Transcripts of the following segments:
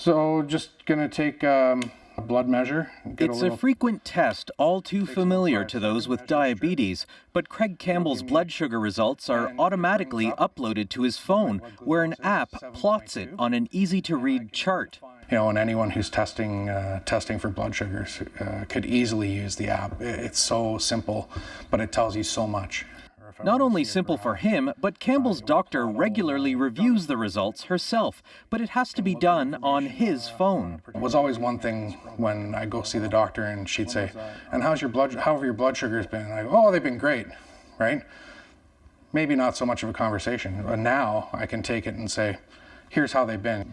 So just going to take a blood measure. It's a frequent test, all too familiar to those with diabetes, but Craig Campbell's blood sugar results are automatically uploaded to his phone, where an app plots it on an easy-to-read chart. And anyone who's testing for blood sugars could easily use the app. It's so simple, but it tells you so much. Not only simple for him, but Campbell's doctor regularly reviews the results herself, but it has to be done on his phone. It was always one thing when I go see the doctor and she'd say, "And how have your blood sugars been?" And I go, "Oh, they've been great," right? Maybe not so much of a conversation, but now I can take it and say, "Here's how they've been."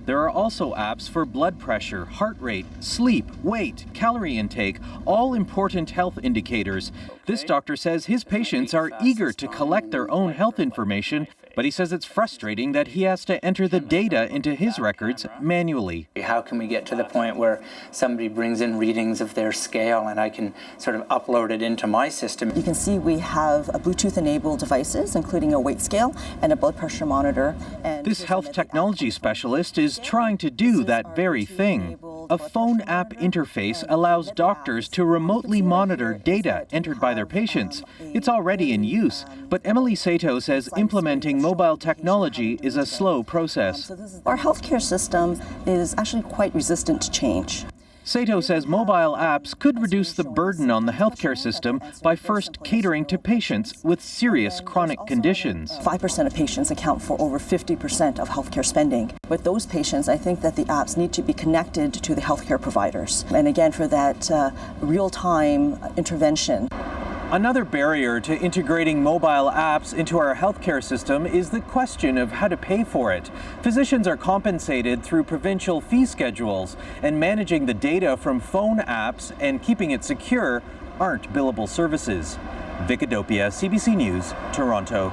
There are also apps for blood pressure, heart rate, sleep, weight, calorie intake, all important health indicators. This doctor says his patients are eager to collect their own health information, but he says it's frustrating that he has to enter the data into his records manually. How can we get to the point where somebody brings in readings of their scale and I can sort of upload it into my system? You can see we have a Bluetooth-enabled devices, including a weight scale and a blood pressure monitor. And this health technology specialist is trying to do that very thing. A phone app interface allows doctors to remotely monitor data entered by their patients. It's already in use, but Emily Sato says implementing mobile technology is a slow process. Our healthcare system is actually quite resistant to change. Sato says mobile apps could reduce the burden on the healthcare system by first catering to patients with serious chronic conditions. 5% of patients account for over 50% of healthcare spending. With those patients, I think that the apps need to be connected to the healthcare providers. And again, for that real-time intervention. Another barrier to integrating mobile apps into our healthcare system is the question of how to pay for it. Physicians are compensated through provincial fee schedules, and managing the data from phone apps and keeping it secure aren't billable services. Vic Adopia, CBC News, Toronto.